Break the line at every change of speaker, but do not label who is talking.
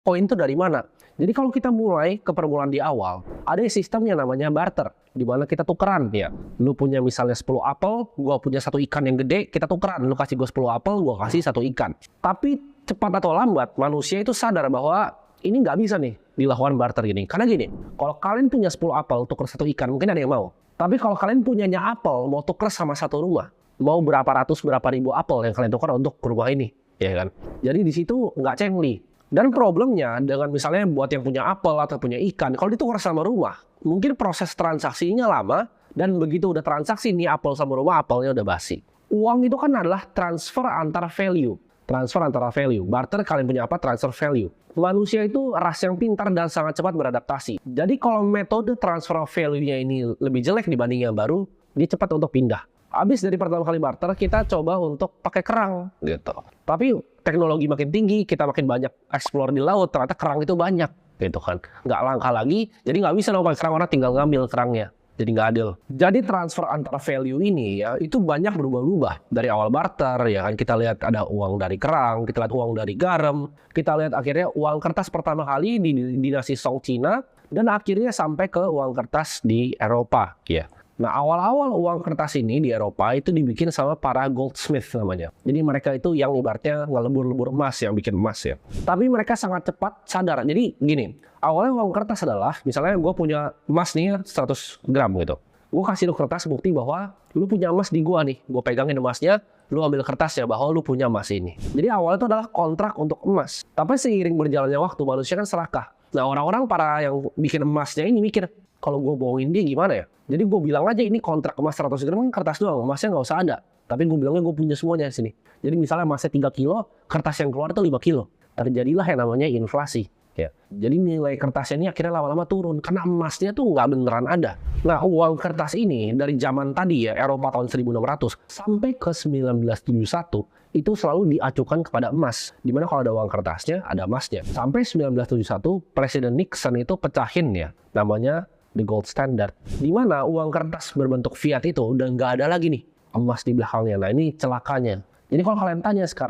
Koin itu dari mana? Jadi kalau kita mulai ke permulaan di awal, ada sistem yang namanya barter, di mana kita tukeran ya. Lu punya misalnya 10 apel, gua punya satu ikan yang gede, kita tukeran. Lu kasih gua 10 apel, gua kasih satu ikan. Tapi cepat atau lambat, manusia itu sadar bahwa ini nggak bisa nih dilakukan barter gini. Karena gini, kalau kalian punya 10 apel, tuker satu ikan, mungkin ada yang mau. Tapi kalau kalian punyanya apel, mau tuker sama satu rumah, mau berapa ratus, berapa ribu apel yang kalian tukar untuk ke rumah ini, ya kan? Jadi di situ nggak cengli. Dan problemnya dengan misalnya buat yang punya apel atau punya ikan, kalau ditukar sama rumah, mungkin proses transaksinya lama, dan begitu udah transaksi nih apel sama rumah, apelnya udah basi. Uang itu kan adalah transfer antara value. Transfer antara value. Barter kalian punya apa? Transfer value. Manusia itu ras yang pintar dan sangat cepat beradaptasi. Jadi kalau metode transfer value-nya ini lebih jelek dibanding yang baru, dia cepat untuk pindah. Habis dari pertama kali barter, kita coba untuk pakai kerang gitu. Tapi teknologi makin tinggi, kita makin banyak explore di laut, ternyata kerang itu banyak gitu kan. Nggak langka lagi, jadi nggak bisa dong pakai kerang, orang tinggal ngambil kerangnya. Jadi nggak adil. Jadi transfer antara value ini ya, itu banyak berubah-ubah. Dari awal barter ya kan, kita lihat ada uang dari kerang, kita lihat uang dari garam, kita lihat akhirnya uang kertas pertama kali di dinasti Song Cina, dan akhirnya sampai ke uang kertas di Eropa ya. Nah, awal-awal uang kertas ini di Eropa itu dibikin sama para goldsmith namanya. Jadi mereka itu yang ibaratnya ngelebur-lebur emas, yang bikin emas ya. Tapi mereka sangat cepat sadar. Jadi gini, awalnya uang kertas adalah, misalnya gue punya emas nih 100 gram gitu. Gue kasih lu kertas bukti bahwa lu punya emas di gua nih. Gue pegangin emasnya, lu ambil kertasnya bahwa lu punya emas ini. Jadi awalnya itu adalah kontrak untuk emas. Tapi seiring berjalannya waktu, manusia kan serakah. Nah, orang-orang para yang bikin emasnya ini mikir, kalau gue bohongin dia gimana ya? Jadi gue bilang aja ini kontrak emas 100 gram kan kertas doang, emasnya nggak usah ada. Tapi gue bilangnya gue punya semuanya di sini. Jadi misalnya emasnya 3 kilo, kertas yang keluar itu 5 kilo. Terjadilah yang namanya inflasi. Ya. Jadi nilai kertasnya ini akhirnya lama-lama turun, karena emasnya tuh nggak beneran ada. Nah, uang kertas ini dari zaman tadi ya, Eropa tahun 1600, sampai ke 1971, itu selalu diacukan kepada emas. Dimana kalau ada uang kertasnya, ada emasnya. Sampai 1971, Presiden Nixon itu pecahin ya, namanya the gold standard, di mana uang kertas berbentuk fiat itu udah nggak ada lagi nih emas di belakangnya. Nah, ini celakanya. Jadi kalau kalian tanya sekarang,